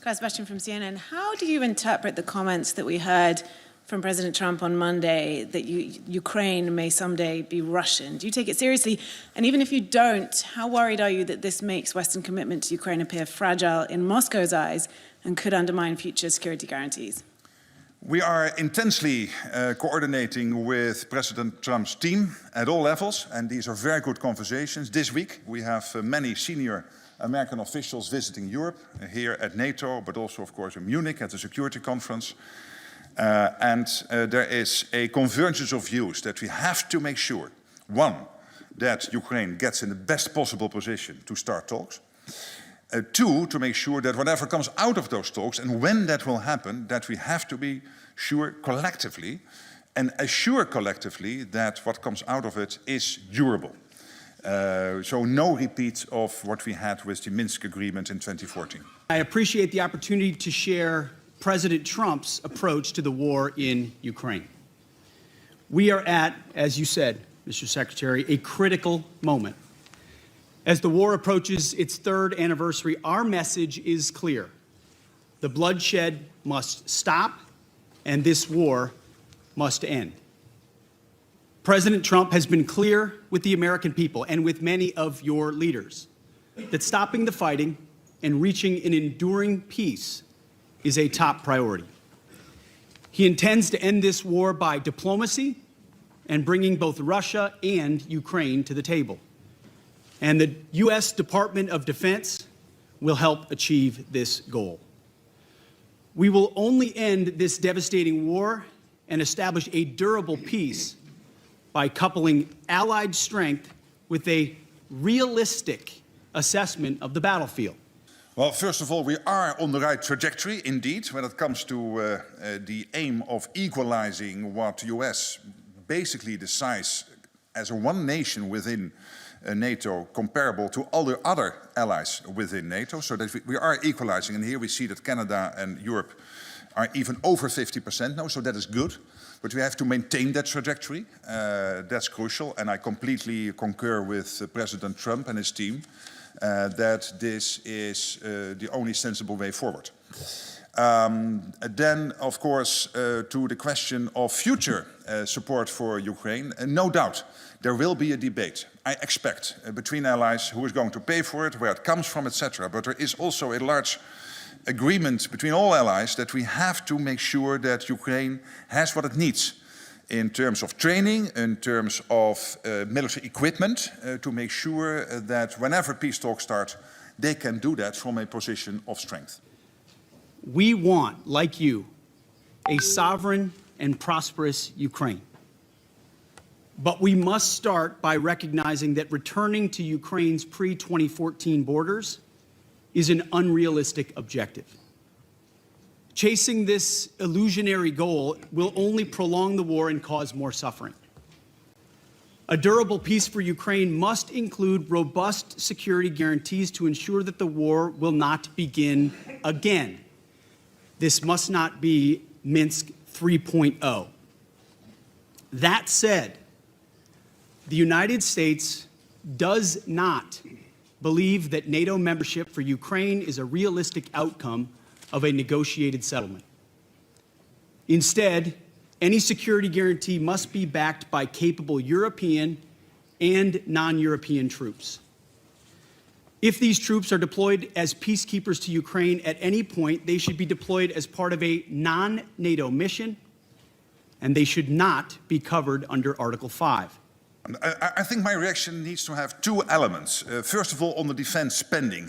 Claire Sebastian from CNN. How do you interpret the comments that we heard from President Trump on Monday that Ukraine may someday be Russian? Do you take it seriously? And even if you don't, how worried are you that this makes Western commitment to Ukraine appear fragile in Moscow's eyes and could undermine future security guarantees? We are intensely coordinating with President Trump's team at all levels, and these are very good conversations. This week we have many senior American officials visiting Europe, here at NATO, but also, of course, in Munich at the security conference. There is a convergence of views that we have to make sure, one, that Ukraine gets in the best possible position to start talks. Two, to make sure that whatever comes out of those talks, and when that will happen, that we have to be sure collectively and assure collectively that what comes out of it is durable. So no repeat of what we had with the Minsk agreement in 2014. I appreciate the opportunity to share President Trump's approach to the war in Ukraine. We are at, as you said, Mr. Secretary, a critical moment. As the war approaches its third anniversary, our message is clear. The bloodshed must stop, and this war must end. President Trump has been clear with the American people and with many of your leaders that stopping the fighting and reaching an enduring peace is a top priority. He intends to end this war by diplomacy and bringing both Russia and Ukraine to the table. And the U.S. Department of Defense will help achieve this goal. We will only end this devastating war and establish a durable peace by coupling allied strength with a realistic assessment of the battlefield. Well, first of all, we are on the right trajectory, indeed, when it comes to the aim of equalizing what the US basically decides as a one nation within NATO comparable to all the other allies within NATO, so that we are equalizing. And here we see that Canada and Europe are even over 50% now, so that is good. But we have to maintain that trajectory. That's crucial, and I completely concur with President Trump and his team that this is the only sensible way forward. Then, of course, to the question of future support for Ukraine, no doubt there will be a debate, I expect, between allies, who is going to pay for it, where it comes from, etc. But there is also a large agreement between all allies that we have to make sure that Ukraine has what it needs in terms of training, in terms of military equipment, to make sure that whenever peace talks start, they can do that from a position of strength. We want, like you, a sovereign and prosperous Ukraine. But we must start by recognizing that returning to Ukraine's pre-2014 borders is an unrealistic objective. Chasing this illusionary goal will only prolong the war and cause more suffering. A durable peace for Ukraine must include robust security guarantees to ensure that the war will not begin again. This must not be Minsk 3.0. That said, the United States does not believe that NATO membership for Ukraine is a realistic outcome of a negotiated settlement. Instead, any security guarantee must be backed by capable European and non-European troops. If these troops are deployed as peacekeepers to Ukraine at any point, they should be deployed as part of a non-NATO mission, and they should not be covered under Article 5. I think my reaction needs to have two elements. First of all, on the defense spending.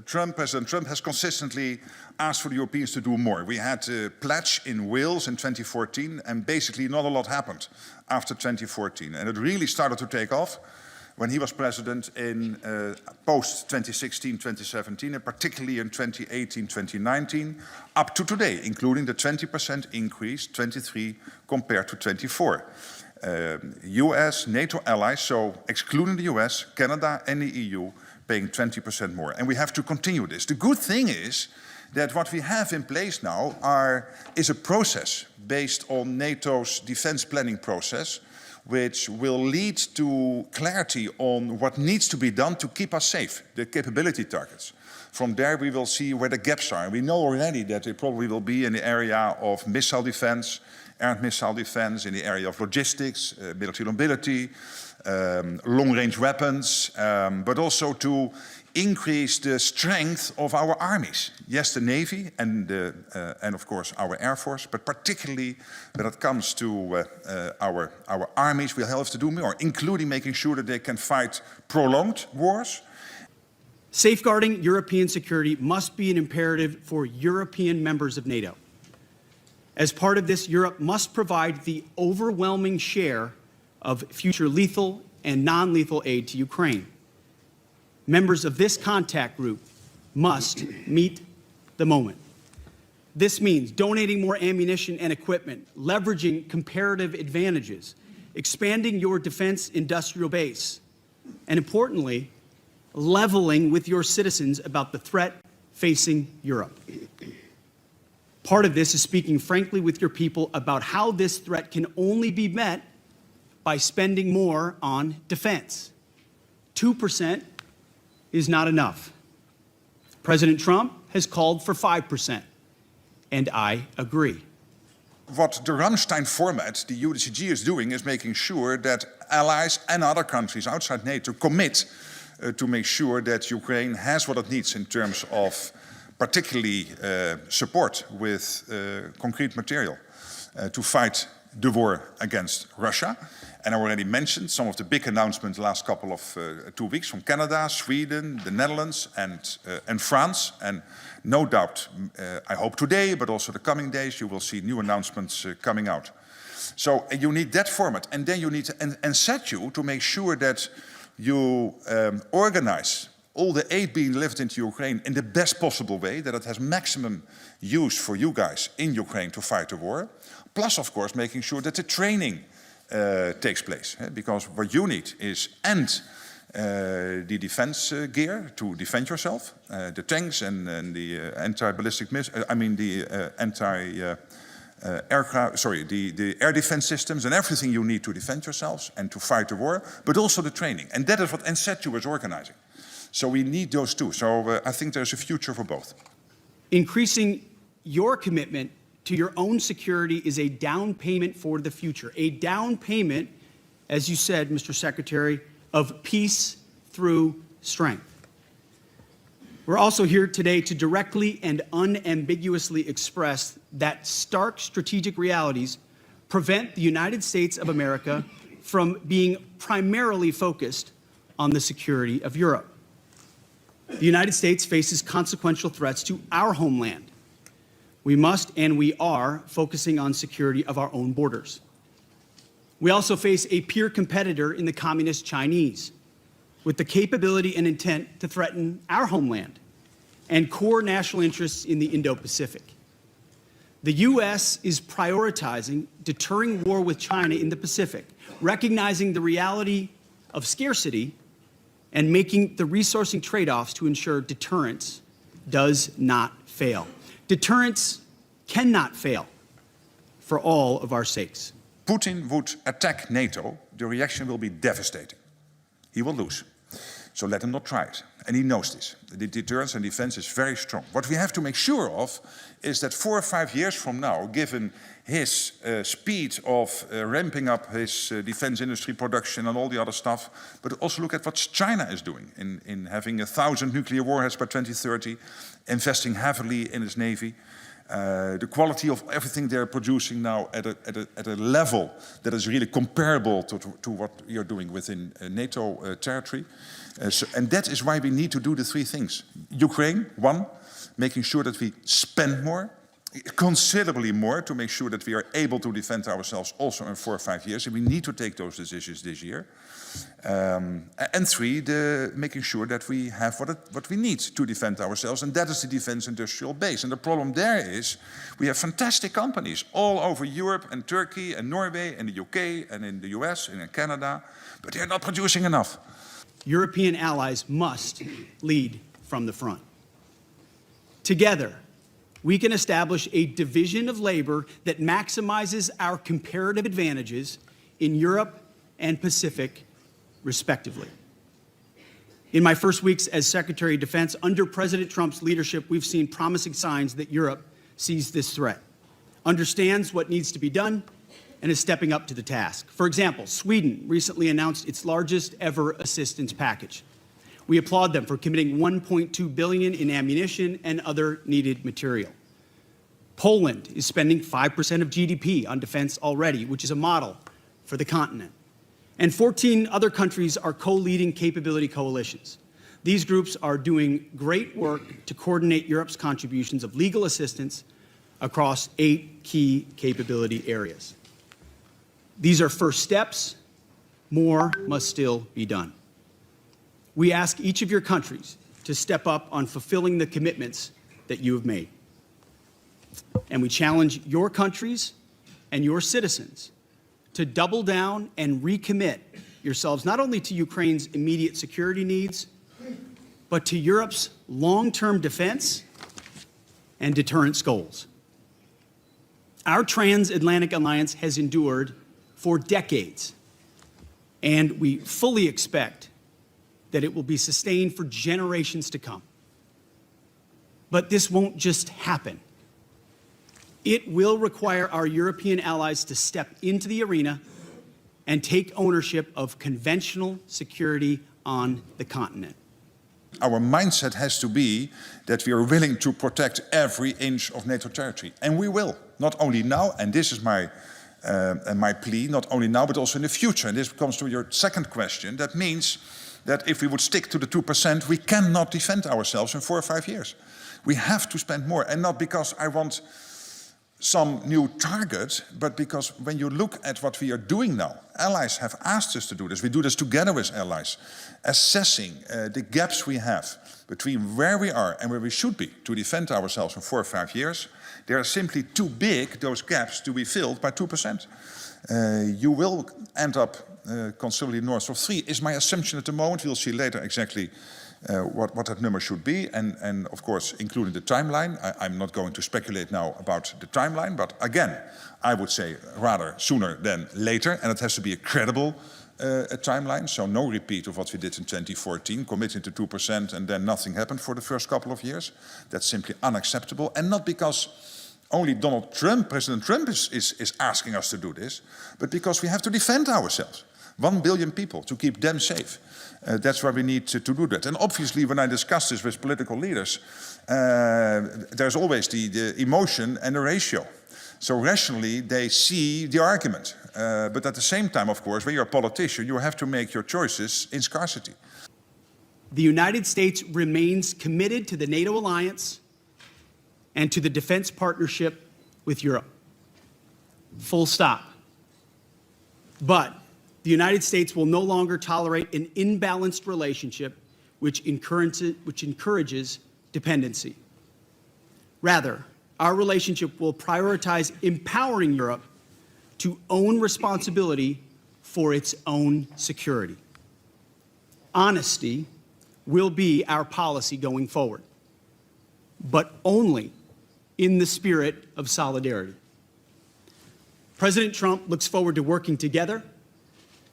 President Trump has consistently asked for the Europeans to do more. We had a pledge in Wales in 2014, and basically not a lot happened after 2014. And it really started to take off when he was president in post-2016, 2017, and particularly in 2018, 2019, up to today, including the 20% increase, 23 compared to 24. US, NATO allies, so excluding the US, Canada and the EU, paying 20% more. And we have to continue this. The good thing is that what we have in place now is a process based on NATO's defense planning process, which will lead to clarity on what needs to be done to keep us safe, the capability targets. From there, we will see where the gaps are. We know already that it probably will be in the area of missile defense, air missile defense, in the area of logistics, military mobility, long-range weapons, but also to increase the strength of our armies. Yes, the Navy and of course our Air Force, but particularly when it comes to our armies, we'll have to do more, including making sure that they can fight prolonged wars. Safeguarding European security must be an imperative for European members of NATO. As part of this, Europe must provide the overwhelming share of future lethal and non-lethal aid to Ukraine. Members of this contact group must meet the moment. This means donating more ammunition and equipment, leveraging comparative advantages, expanding your defense industrial base, and importantly, leveling with your citizens about the threat facing Europe. Part of this is speaking frankly with your people about how this threat can only be met by spending more on defense. 2% is not enough. President Trump has called for 5%, and I agree. What the Ramstein format, the UDCG, is doing is making sure that allies and other countries outside NATO commit to make sure that Ukraine has what it needs in terms of particularly support with concrete material to fight the war against Russia. And I already mentioned some of the big announcements the last couple of 2 weeks from Canada, Sweden, the Netherlands, and France. And no doubt, I hope today, but also the coming days, you will see new announcements coming out. So you need that format, and then you need to set you to make sure that you organize all the aid being delivered into Ukraine in the best possible way, that it has maximum use for you guys in Ukraine to fight the war. Plus, of course, making sure that the training takes place. Because what you need is the defense gear to defend yourself, the tanks and the anti-ballistic missiles, the air defense systems and everything you need to defend yourselves and to fight the war, but also the training. And that is what NSETU is organizing. So we need those two. So I think there's a future for both. Increasing your commitment to your own security is a down payment for the future. A down payment, as you said, Mr. Secretary, of peace through strength. We're also here today to directly and unambiguously express that stark strategic realities prevent the United States of America from being primarily focused on the security of Europe. The United States faces consequential threats to our homeland. We must and we are focusing on security of our own borders. We also face a peer competitor in the communist Chinese with the capability and intent to threaten our homeland and core national interests in the Indo-Pacific. The U.S. is prioritizing deterring war with China in the Pacific, recognizing the reality of scarcity and making the resourcing trade-offs to ensure deterrence does not fail. Deterrence cannot fail for all of our sakes. Putin would attack NATO, the reaction will be devastating. He will lose. So let him not try it. And he knows this. The deterrence and defense is very strong. What we have to make sure of is that 4 or 5 years from now, given his speed of ramping up his defense industry production and all the other stuff, but also look at what China is doing in having 1,000 nuclear warheads by 2030, investing heavily in its navy. The quality of everything they're producing now at a level that is really comparable to what you're doing within NATO territory. And that is why we need to do the 3 things. Ukraine, 1, making sure that we spend more, considerably more, to make sure that we are able to defend ourselves also in 4 or 5 years. And we need to take those decisions this year. And 3, making sure that we have what we need to defend ourselves, and that is the defense industrial base. And the problem there is we have fantastic companies all over Europe and Turkey and Norway and the UK and in the US and in Canada, but they're not producing enough. European allies must lead from the front. Together, we can establish a division of labor that maximizes our comparative advantages in Europe and Pacific, respectively. In my first weeks as Secretary of Defense, under President Trump's leadership, we've seen promising signs that Europe sees this threat, understands what needs to be done, and is stepping up to the task. For example, Sweden recently announced its largest ever assistance package. We applaud them for committing $1.2 billion in ammunition and other needed material. Poland is spending 5% of GDP on defense already, which is a model for the continent. And 14 other countries are co-leading capability coalitions. These groups are doing great work to coordinate Europe's contributions of legal assistance across 8 key capability areas. These are first steps. More must still be done. We ask each of your countries to step up on fulfilling the commitments that you have made. And we challenge your countries and your citizens to double down and recommit yourselves not only to Ukraine's immediate security needs, but to Europe's long-term defense and deterrence goals. Our transatlantic alliance has endured for decades, and we fully expect that it will be sustained for generations to come. But this won't just happen. It will require our European allies to step into the arena and take ownership of conventional security on the continent. Our mindset has to be that we are willing to protect every inch of NATO territory. And we will, not only now, and this is my plea, not only now, but also in the future. And this comes to your second question. That means that if we would stick to the 2%, we cannot defend ourselves in 4 or 5 years. We have to spend more, and not because I want some new target, but because when you look at what we are doing now, allies have asked us to do this. We do this together with allies, assessing the gaps we have between where we are and where we should be to defend ourselves in 4 or 5 years. They are simply too big, those gaps, to be filled by 2%. You will end up considerably north of 3, is my assumption at the moment. We'll see later exactly what that number should be, and of course, including the timeline. I'm not going to speculate now about the timeline, but again, I would say rather sooner than later, and it has to be a credible timeline, so no repeat of what we did in 2014, committing to 2% and then nothing happened for the first couple of years. That's simply unacceptable, and not because only Donald Trump, President Trump is asking us to do this, but because we have to defend ourselves. 1 billion people, to keep them safe. That's why we need to do that. And obviously, when I discuss this with political leaders, there's always the emotion and the ratio. So rationally, they see the argument. But at the same time, of course, when you're a politician, you have to make your choices in scarcity. The United States remains committed to the NATO alliance and to the defense partnership with Europe. Full stop. But the United States will no longer tolerate an imbalanced relationship which encourages dependency. Rather, our relationship will prioritize empowering Europe to own responsibility for its own security. Honesty will be our policy going forward, but only in the spirit of solidarity. President Trump looks forward to working together,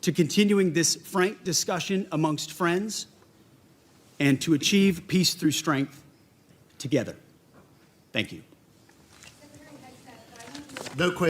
to continuing this frank discussion amongst friends, and to achieve peace through strength together. Thank you. No question.